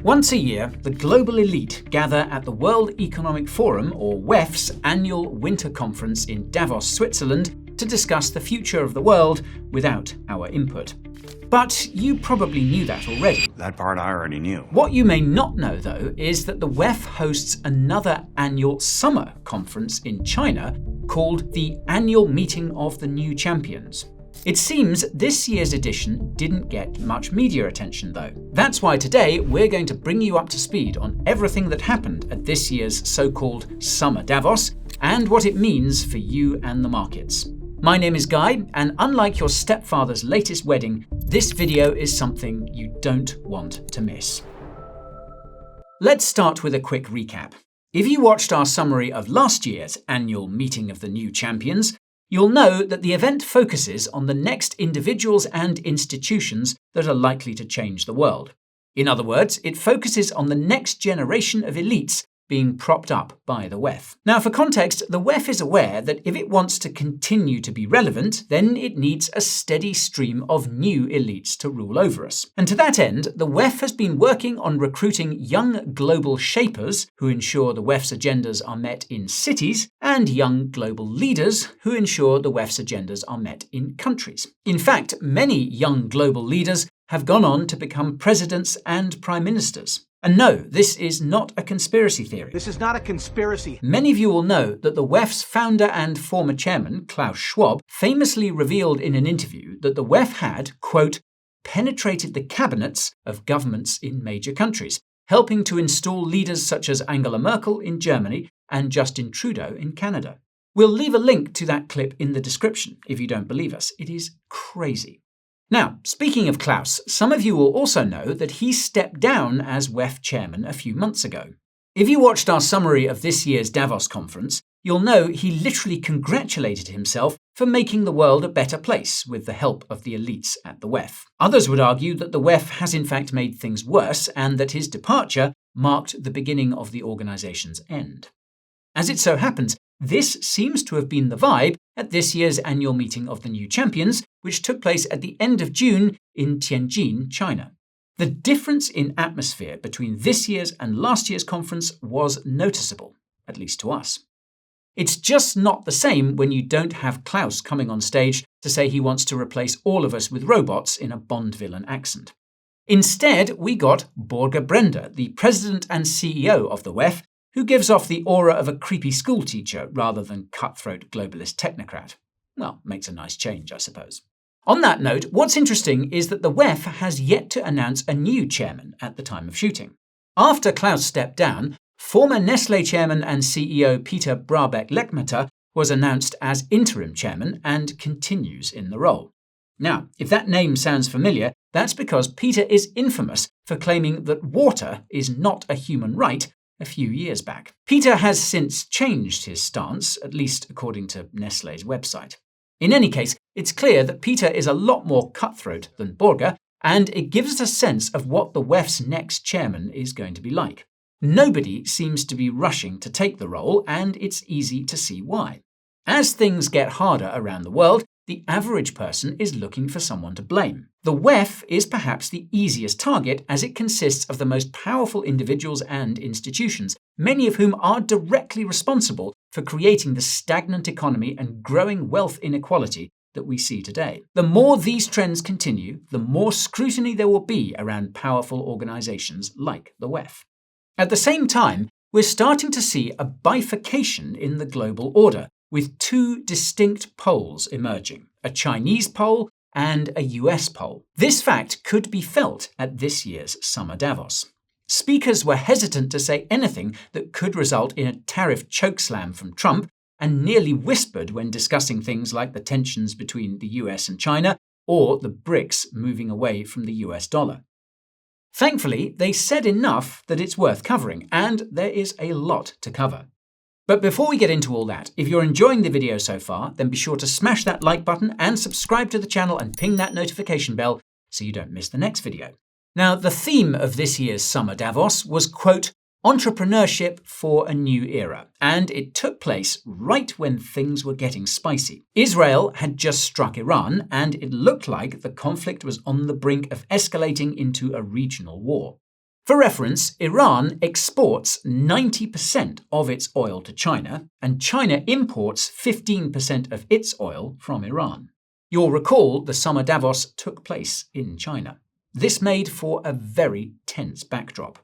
Once a year, the global elite gather at the World Economic Forum, or WEF's, annual winter conference in Davos, Switzerland, to discuss the future of the world without our input. But you probably knew that already. That part I already knew. What you may not know, though, is that the WEF hosts another annual summer conference in China called the Annual Meeting of the New Champions. It seems this year's edition didn't get much media attention, though. That's why today we're going to bring you up to speed on everything that happened at this year's so-called Summer Davos and what it means for you and the markets. My name is Guy, and unlike your stepfather's latest wedding, this video is something you don't want to miss. Let's start with a quick recap. If you watched our summary of last year's Annual Meeting of the New Champions, you'll know that the event focuses on the next individuals and institutions that are likely to change the world. In other words, it focuses on the next generation of elites being propped up by the WEF. Now, for context, the WEF is aware that if it wants to continue to be relevant, then it needs a steady stream of new elites to rule over us. And to that end, the WEF has been working on recruiting young global shapers who ensure the WEF's agendas are met in cities, and young global leaders who ensure the WEF's agendas are met in countries. In fact, many young global leaders have gone on to become presidents and prime ministers. And no, this is not a conspiracy theory. This is not a conspiracy. Many of you will know that the WEF's founder and former chairman, Klaus Schwab, famously revealed in an interview that the WEF had, quote, penetrated the cabinets of governments in major countries, helping to install leaders such as Angela Merkel in Germany and Justin Trudeau in Canada. We'll leave a link to that clip in the description if you don't believe us. It is crazy. Now, speaking of Klaus, some of you will also know that he stepped down as WEF chairman a few months ago. If you watched our summary of this year's Davos conference, you'll know he literally congratulated himself for making the world a better place with the help of the elites at the WEF. Others would argue that the WEF has in fact made things worse and that his departure marked the beginning of the organization's end. As it so happens, this seems to have been the vibe at this year's annual meeting of the New Champions, which took place at the end of June in Tianjin, China. The difference in atmosphere between this year's and last year's conference was noticeable, at least to us. It's just not the same when you don't have Klaus coming on stage to say he wants to replace all of us with robots in a Bond villain accent. Instead, we got Borge Brender, the president and CEO of the WEF, who gives off the aura of a creepy schoolteacher rather than cutthroat globalist technocrat. Well, makes a nice change, I suppose. On that note, what's interesting is that the WEF has yet to announce a new chairman at the time of shooting. After Klaus stepped down, former Nestlé chairman and CEO Peter Brabeck-Letmather was announced as interim chairman and continues in the role. Now, if that name sounds familiar, that's because Peter is infamous for claiming that water is not a human right a few years back. Peter has since changed his stance, at least according to Nestlé's website. In any case, it's clear that Peter is a lot more cutthroat than Borge, and it gives us a sense of what the WEF's next chairman is going to be like. Nobody seems to be rushing to take the role, and it's easy to see why. As things get harder around the world, the average person is looking for someone to blame. The WEF is perhaps the easiest target as it consists of the most powerful individuals and institutions, many of whom are directly responsible for creating the stagnant economy and growing wealth inequality that we see today. The more these trends continue, the more scrutiny there will be around powerful organizations like the WEF. At the same time, we're starting to see a bifurcation in the global order, with two distinct poles emerging, a Chinese pole and a US pole. This fact could be felt at this year's Summer Davos. Speakers were hesitant to say anything that could result in a tariff chokeslam from Trump, and nearly whispered when discussing things like the tensions between the US and China or the BRICS moving away from the US dollar. Thankfully, they said enough that it's worth covering, and there is a lot to cover. But before we get into all that, if you're enjoying the video so far, then be sure to smash that like button and subscribe to the channel and ping that notification bell so you don't miss the next video. Now, the theme of this year's Summer Davos was, quote, entrepreneurship for a new era, and it took place right when things were getting spicy. Israel had just struck Iran, and it looked like the conflict was on the brink of escalating into a regional war. For reference, Iran exports 90% of its oil to China, and China imports 15% of its oil from Iran. You'll recall the summer Davos took place in China. This made for a very tense backdrop.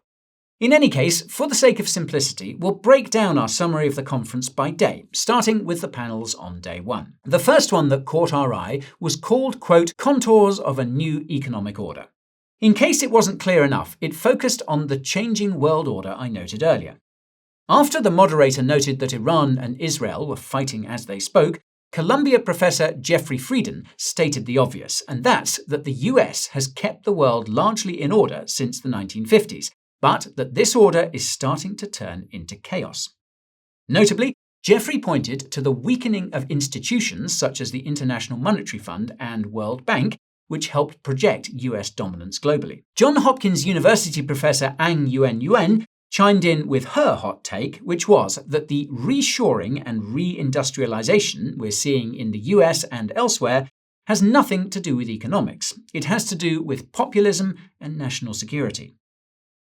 In any case, for the sake of simplicity, we'll break down our summary of the conference by day, starting with the panels on day one. The first one that caught our eye was called, quote, Contours of a New Economic Order. In case it wasn't clear enough, it focused on the changing world order I noted earlier. After the moderator noted that Iran and Israel were fighting as they spoke, Columbia professor Jeffrey Frieden stated the obvious, and that's that the US has kept the world largely in order since the 1950s, but that this order is starting to turn into chaos. Notably, Jeffrey pointed to the weakening of institutions such as the International Monetary Fund and World Bank, which helped project US dominance globally. Johns Hopkins University professor Ang Yuen chimed in with her hot take, which was that the reshoring and reindustrialization we're seeing in the US and elsewhere has nothing to do with economics. It has to do with populism and national security.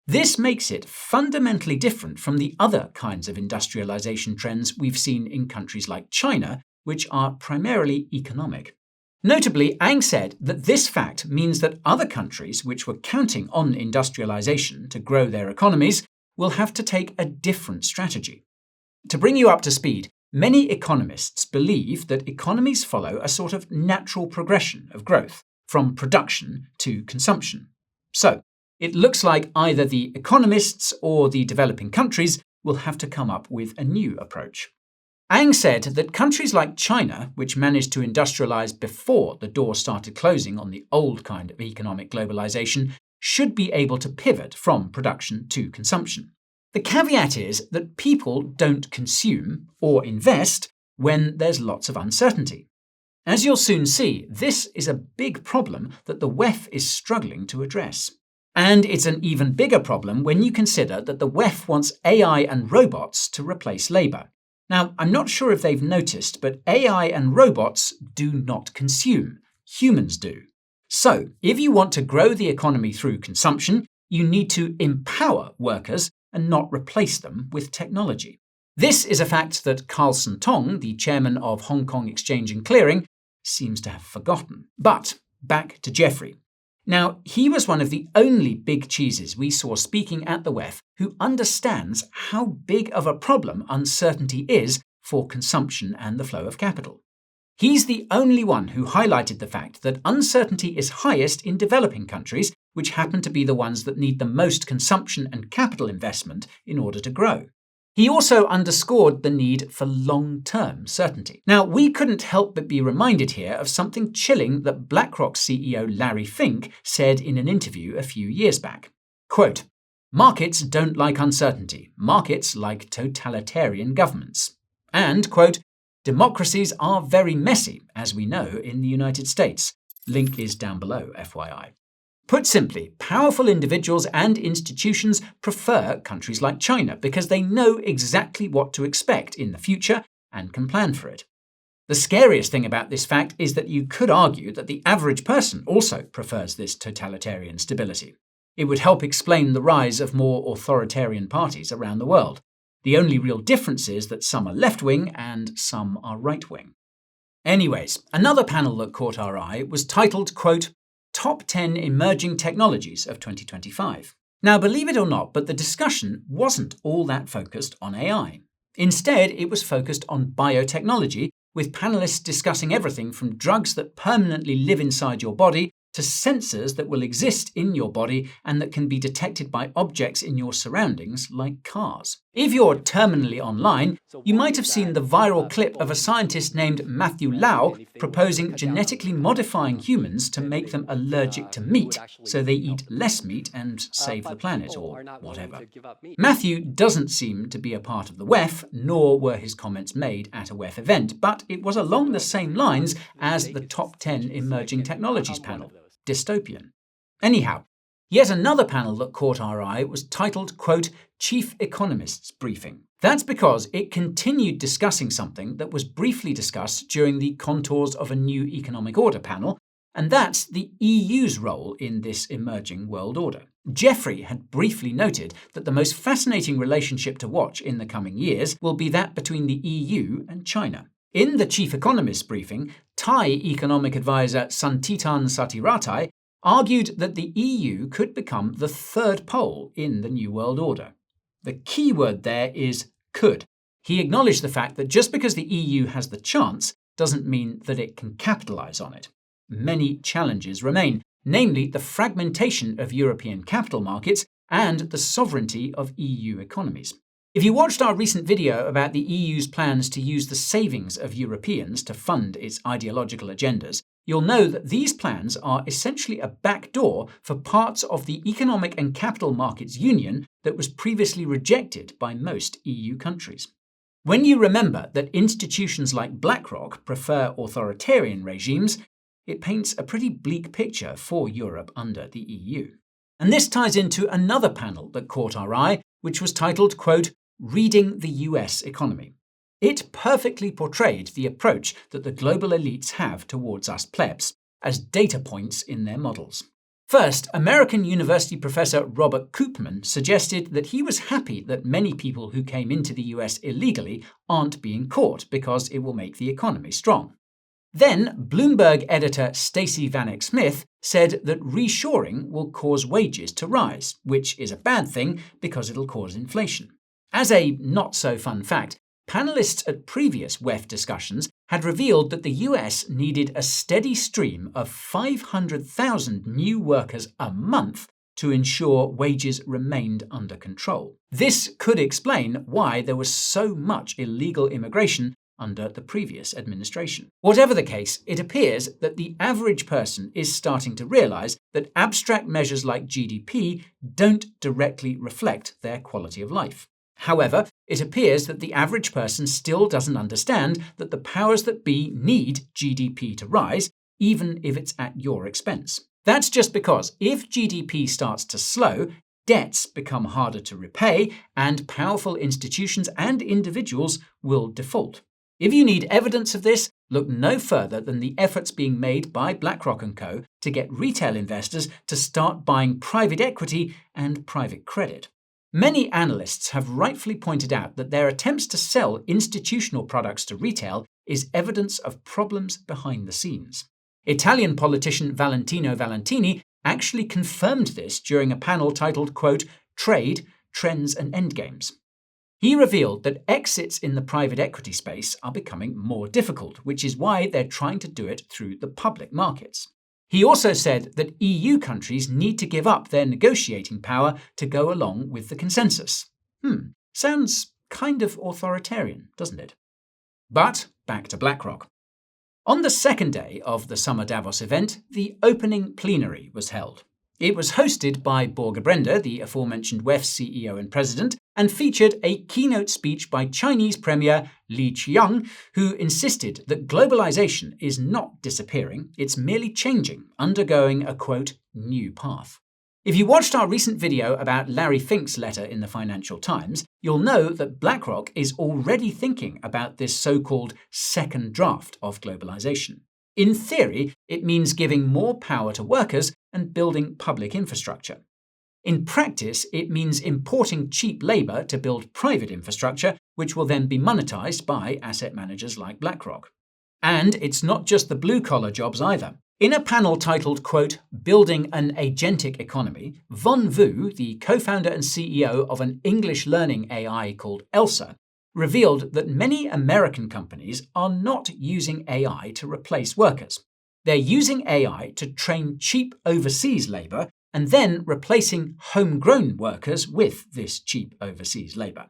This makes it fundamentally different from the other kinds of industrialization trends we've seen in countries like China, which are primarily economic. Notably, Ang said that this fact means that other countries which were counting on industrialization to grow their economies will have to take a different strategy. To bring you up to speed, many economists believe that economies follow a sort of natural progression of growth, from production to consumption. So, it looks like either the economists or the developing countries will have to come up with a new approach. Ang said that countries like China, which managed to industrialize before the door started closing on the old kind of economic globalization, should be able to pivot from production to consumption. The caveat is that people don't consume or invest when there's lots of uncertainty. As you'll soon see, this is a big problem that the WEF is struggling to address. And it's an even bigger problem when you consider that the WEF wants AI and robots to replace labour. Now, I'm not sure if they've noticed, but AI and robots do not consume. Humans do. So, if you want to grow the economy through consumption, you need to empower workers and not replace them with technology. This is a fact that Carlson Tong, the chairman of Hong Kong Exchange and Clearing, seems to have forgotten. But back to Jeffrey. Now, he was one of the only big cheeses we saw speaking at the WEF who understands how big of a problem uncertainty is for consumption and the flow of capital. He's the only one who highlighted the fact that uncertainty is highest in developing countries, which happen to be the ones that need the most consumption and capital investment in order to grow. He also underscored the need for long-term certainty. Now, we couldn't help but be reminded here of something chilling that Blackrock CEO Larry Fink said in an interview a few years back. Quote, "Markets don't like uncertainty. Markets like totalitarian governments." And, quote, "Democracies are very messy, as we know in the United States." Link is down below, FYI. Put simply, powerful individuals and institutions prefer countries like China because they know exactly what to expect in the future and can plan for it. The scariest thing about this fact is that you could argue that the average person also prefers this totalitarian stability. It would help explain the rise of more authoritarian parties around the world. The only real difference is that some are left-wing and some are right-wing. Anyways, another panel that caught our eye was titled, quote, Top 10 Emerging Technologies of 2025. Now, believe it or not, but the discussion wasn't all that focused on AI. Instead, it was focused on biotechnology, with panelists discussing everything from drugs that permanently live inside your body to sensors that will exist in your body and that can be detected by objects in your surroundings, like cars. If you're terminally online, you might have seen the viral clip of a scientist named Matthew Lau proposing genetically modifying humans to make them allergic to meat, so they eat less meat and save the planet, or whatever. Matthew doesn't seem to be a part of the WEF, nor were his comments made at a WEF event, but it was along the same lines as the Top 10 Emerging Technologies panel. Dystopian. Anyhow, yet another panel that caught our eye was titled, quote, Chief Economists Briefing. That's because it continued discussing something that was briefly discussed during the Contours of a New Economic Order panel, and that's the EU's role in this emerging world order. Jeffrey had briefly noted that the most fascinating relationship to watch in the coming years will be that between the EU and China. In the chief economist's briefing, Thai economic advisor Santitan Satiratai argued that the EU could become the third pole in the New World Order. The key word there is could. He acknowledged the fact that just because the EU has the chance doesn't mean that it can capitalize on it. Many challenges remain, namely the fragmentation of European capital markets and the sovereignty of EU economies. If you watched our recent video about the EU's plans to use the savings of Europeans to fund its ideological agendas, you'll know that these plans are essentially a backdoor for parts of the Economic and Capital Markets Union that was previously rejected by most EU countries. When you remember that institutions like Blackrock prefer authoritarian regimes, it paints a pretty bleak picture for Europe under the EU. And this ties into another panel that caught our eye, which was titled, quote, Reading the US Economy. It perfectly portrayed the approach that the global elites have towards us plebs as data points in their models. First, American University professor Robert Koopman suggested that he was happy that many people who came into the US illegally aren't being caught because it will make the economy strong. Then, Bloomberg editor Stacey Vanek Smith said that reshoring will cause wages to rise, which is a bad thing because it'll cause inflation. As a not-so-fun fact, panelists at previous WEF discussions had revealed that the US needed a steady stream of 500,000 new workers a month to ensure wages remained under control. This could explain why there was so much illegal immigration under the previous administration. Whatever the case, it appears that the average person is starting to realize that abstract measures like GDP don't directly reflect their quality of life. However, it appears that the average person still doesn't understand that the powers that be need GDP to rise, even if it's at your expense. That's just because if GDP starts to slow, debts become harder to repay, and powerful institutions and individuals will default. If you need evidence of this, look no further than the efforts being made by Blackrock & Co. to get retail investors to start buying private equity and private credit. Many analysts have rightfully pointed out that their attempts to sell institutional products to retail is evidence of problems behind the scenes. Italian politician Valentino Valentini actually confirmed this during a panel titled, quote, Trade, Trends and Endgames. He revealed that exits in the private equity space are becoming more difficult, which is why they're trying to do it through the public markets. He also said that EU countries need to give up their negotiating power to go along with the consensus. Sounds kind of authoritarian, doesn't it? But back to Blackrock. On the second day of the summer Davos event, the opening plenary was held. It was hosted by Børge Brende, the aforementioned WEF CEO and president, and featured a keynote speech by Chinese Premier Li Qiang, who insisted that globalization is not disappearing, it's merely changing, undergoing a, quote, new path. If you watched our recent video about Larry Fink's letter in the Financial Times, you'll know that BlackRock is already thinking about this so-called second draft of globalization. In theory, it means giving more power to workers and building public infrastructure. In practice, it means importing cheap labor to build private infrastructure, which will then be monetized by asset managers like BlackRock. And it's not just the blue-collar jobs either. In a panel titled, quote, Building an Agentic Economy, Von Vu, the co-founder and CEO of an English learning AI called Elsa, revealed that many American companies are not using AI to replace workers. They're using AI to train cheap overseas labor and then replacing homegrown workers with this cheap overseas labor.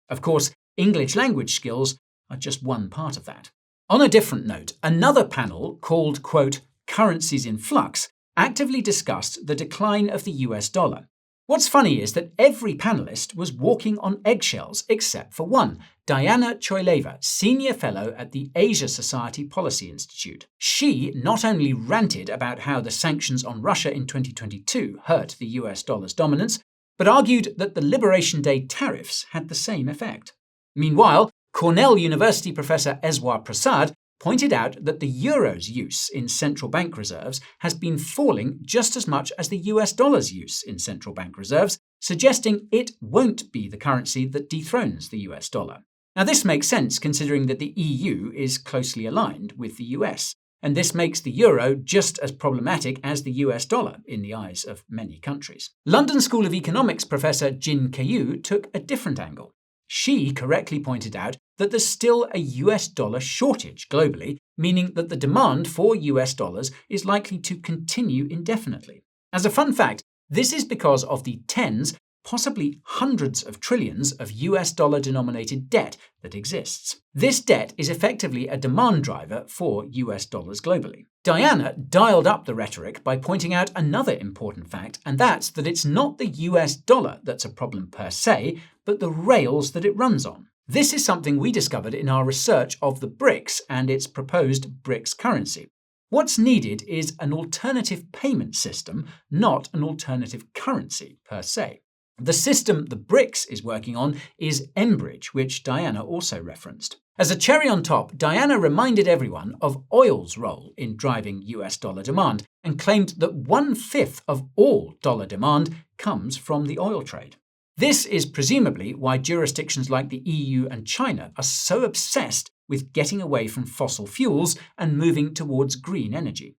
Of course, English language skills are just one part of that. On a different note, another panel called, quote, Currencies in Flux actively discussed the decline of the US dollar. What's funny is that every panelist was walking on eggshells except for one, Diana Choileva, Senior Fellow at the Asia Society Policy Institute. She not only ranted about how the sanctions on Russia in 2022 hurt the US dollar's dominance, but argued that the Liberation Day tariffs had the same effect. Meanwhile, Cornell University professor Eswar Prasad pointed out that the euro's use in central bank reserves has been falling just as much as the US dollar's use in central bank reserves, suggesting it won't be the currency that dethrones the US dollar. Now, this makes sense considering that the EU is closely aligned with the US, and this makes the euro just as problematic as the US dollar in the eyes of many countries. London School of Economics professor Jin Keiyu took a different angle. She correctly pointed out that there's still a US dollar shortage globally, meaning that the demand for US dollars is likely to continue indefinitely. As a fun fact, this is because of the tens, possibly hundreds of trillions of US dollar-denominated debt that exists. This debt is effectively a demand driver for US dollars globally. Diana dialed up the rhetoric by pointing out another important fact, and that's that it's not the US dollar that's a problem per se, but the rails that it runs on. This is something we discovered in our research of the BRICS and its proposed BRICS currency. What's needed is an alternative payment system, not an alternative currency per se. The system the BRICS is working on is Enbridge, which Diana also referenced. As a cherry on top, Diana reminded everyone of oil's role in driving US dollar demand and claimed that 1/5 of all dollar demand comes from the oil trade. This is presumably why jurisdictions like the EU and China are so obsessed with getting away from fossil fuels and moving towards green energy.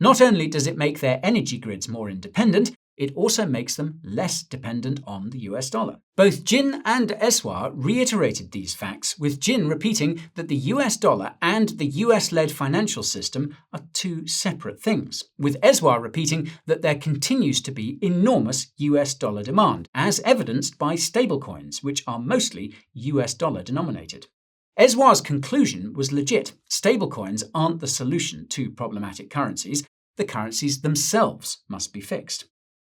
Not only does it make their energy grids more independent, it also makes them less dependent on the US dollar. Both Jin and Eswar reiterated these facts, with Jin repeating that the US dollar and the US-led financial system are two separate things, with Eswar repeating that there continues to be enormous US dollar demand, as evidenced by stablecoins, which are mostly US dollar denominated. Eswar's conclusion was legit. Stablecoins aren't the solution to problematic currencies. The currencies themselves must be fixed.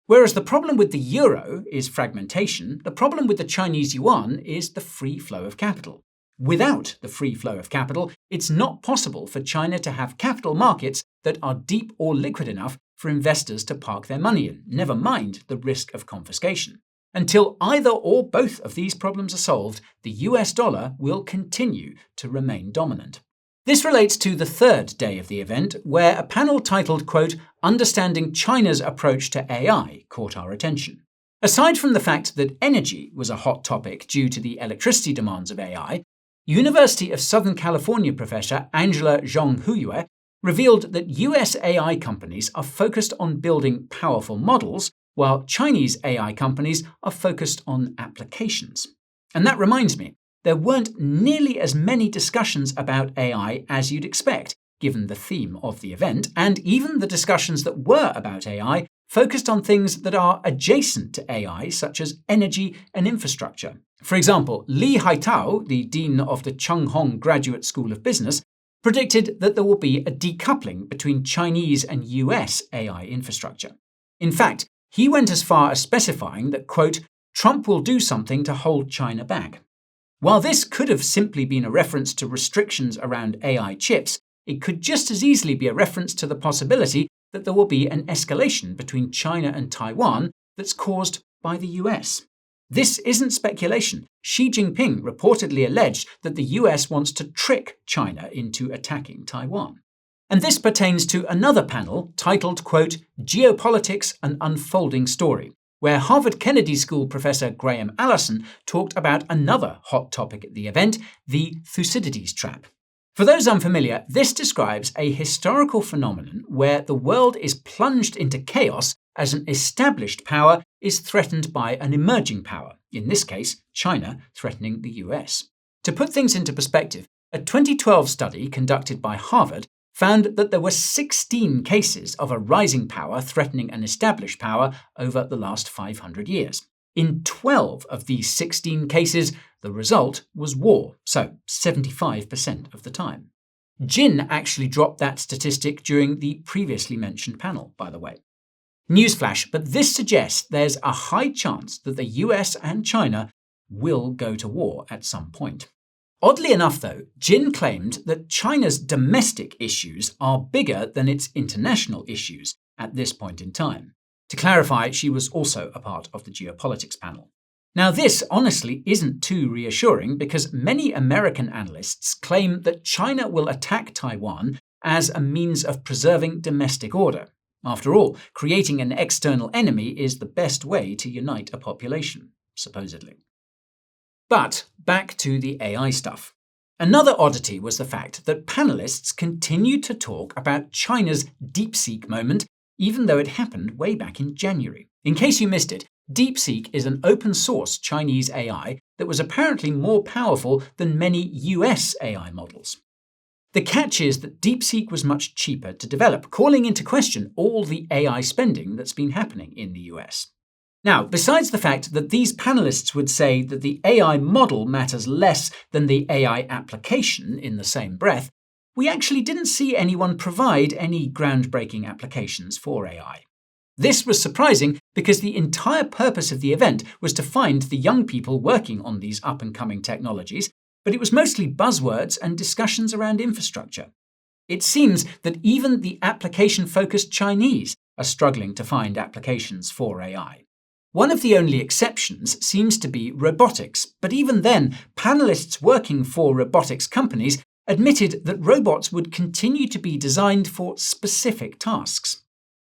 Whereas the problem with the euro is fragmentation, the problem with the Chinese yuan is the free flow of capital. Without the free flow of capital, it's not possible for China to have capital markets that are deep or liquid enough for investors to park their money in, never mind the risk of confiscation. Until either or both of these problems are solved, the US dollar will continue to remain dominant. This relates to the third day of the event, where a panel titled, quote, "Understanding China's Approach to AI" caught our attention. Aside from the fact that energy was a hot topic due to the electricity demands of AI, University of Southern California professor Angela Zhong-Huyue revealed that US AI companies are focused on building powerful models, while Chinese AI companies are focused on applications. And that reminds me, there weren't nearly as many discussions about AI as you'd expect, given the theme of the event, and even the discussions that were about AI focused on things that are adjacent to AI, such as energy and infrastructure. For example, Li Haitao, the dean of the Chung Hong Graduate School of Business, predicted that there will be a decoupling between Chinese and US AI infrastructure. In fact, he went as far as specifying that, quote, "Trump will do something to hold China back." While this could have simply been a reference to restrictions around AI chips, it could just as easily be a reference to the possibility that there will be an escalation between China and Taiwan that's caused by the US. This isn't speculation. Xi Jinping reportedly alleged that the US wants to trick China into attacking Taiwan. And this pertains to another panel titled, quote, "Geopolitics, an Unfolding Story," where Harvard Kennedy School professor Graham Allison talked about another hot topic at the event, the Thucydides trap. For those unfamiliar, this describes a historical phenomenon where the world is plunged into chaos as an established power is threatened by an emerging power, in this case, China threatening the US. To put things into perspective, a 2012 study conducted by Harvard found that there were 16 cases of a rising power threatening an established power over the last 500 years. In 12 of these 16 cases, the result was war, so 75% of the time. Jin actually dropped that statistic during the previously mentioned panel, by the way. Newsflash, but this suggests there's a high chance that the US and China will go to war at some point. Oddly enough, though, Jin claimed that China's domestic issues are bigger than its international issues at this point in time. To clarify, she was also a part of the Geopolitics panel. Now, this honestly isn't too reassuring because many American analysts claim that China will attack Taiwan as a means of preserving domestic order. After all, creating an external enemy is the best way to unite a population, supposedly. But back to the AI stuff. Another oddity was the fact that panelists continued to talk about China's DeepSeek moment, even though it happened way back in January. In case you missed it, DeepSeek is an open-source Chinese AI that was apparently more powerful than many US AI models. The catch is that DeepSeek was much cheaper to develop, calling into question all the AI spending that's been happening in the US. Now, besides the fact that these panelists would say that the AI model matters less than the AI application in the same breath, we actually didn't see anyone provide any groundbreaking applications for AI. This was surprising because the entire purpose of the event was to find the young people working on these up-and-coming technologies, but it was mostly buzzwords and discussions around infrastructure. It seems that even the application-focused Chinese are struggling to find applications for AI. One of the only exceptions seems to be robotics, but even then, panelists working for robotics companies admitted that robots would continue to be designed for specific tasks.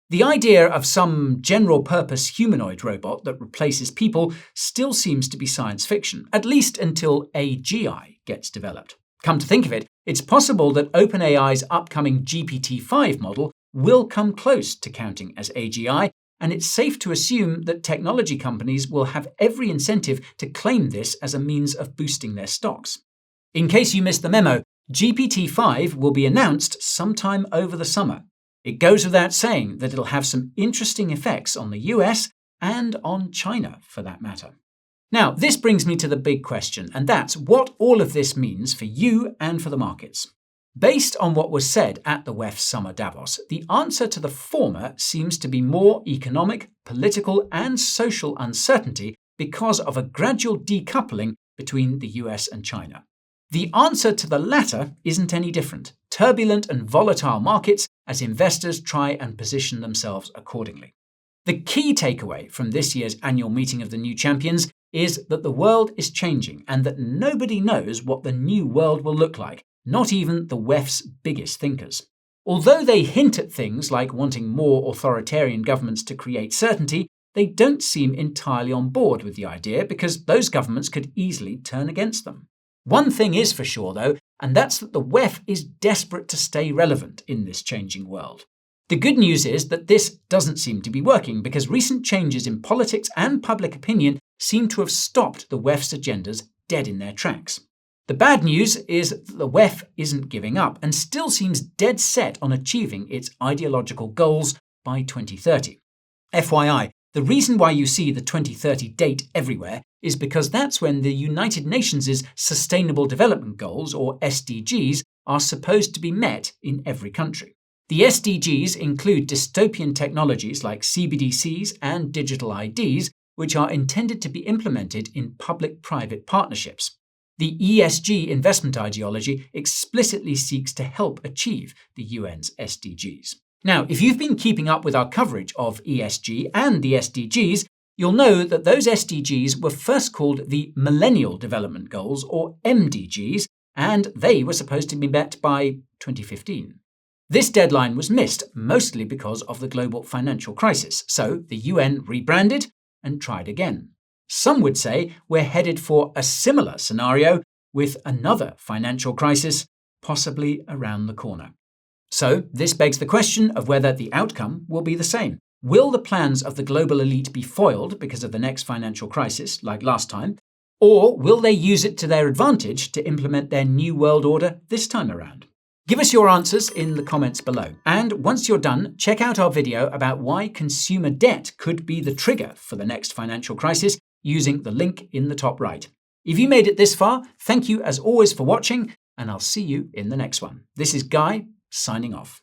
The idea of some general-purpose humanoid robot that replaces people still seems to be science fiction, at least until AGI gets developed. Come to think of it, it's possible that OpenAI's upcoming GPT-5 model will come close to counting as AGI, and it's safe to assume that technology companies will have every incentive to claim this as a means of boosting their stocks. In case you missed the memo, GPT-5 will be announced sometime over the summer. It goes without saying that it'll have some interesting effects on the US and on China, for that matter. Now, this brings me to the big question, and that's what all of this means for you and for the markets. Based on what was said at the WEF Summer Davos, the answer to the former seems to be more economic, political, and social uncertainty because of a gradual decoupling between the US and China. The answer to the latter isn't any different: turbulent and volatile markets as investors try and position themselves accordingly. The key takeaway from this year's annual meeting of the new champions is that the world is changing and that nobody knows what the new world will look like. Not even the WEF's biggest thinkers. Although they hint at things like wanting more authoritarian governments to create certainty, they don't seem entirely on board with the idea because those governments could easily turn against them. One thing is for sure, though, and that's that the WEF is desperate to stay relevant in this changing world. The good news is that this doesn't seem to be working because recent changes in politics and public opinion seem to have stopped the WEF's agendas dead in their tracks. The bad news is that the WEF isn't giving up and still seems dead set on achieving its ideological goals by 2030. FYI, the reason why you see the 2030 date everywhere is because that's when the United Nations' Sustainable Development Goals, or SDGs, are supposed to be met in every country. The SDGs include dystopian technologies like CBDCs and digital IDs, which are intended to be implemented in public-private partnerships. The ESG investment ideology explicitly seeks to help achieve the UN's SDGs. Now, if you've been keeping up with our coverage of ESG and the SDGs, you'll know that those SDGs were first called the Millennial Development Goals, or MDGs, and they were supposed to be met by 2015. This deadline was missed, mostly because of the global financial crisis, so the UN rebranded and tried again. Some would say we're headed for a similar scenario with another financial crisis, possibly around the corner. So this begs the question of whether the outcome will be the same. Will the plans of the global elite be foiled because of the next financial crisis, like last time, or will they use it to their advantage to implement their new world order this time around? Give us your answers in the comments below. And once you're done, check out our video about why consumer debt could be the trigger for the next financial crisis using the link in the top right. If you made it this far, thank you as always for watching, and I'll see you in the next one. This is Guy, signing off.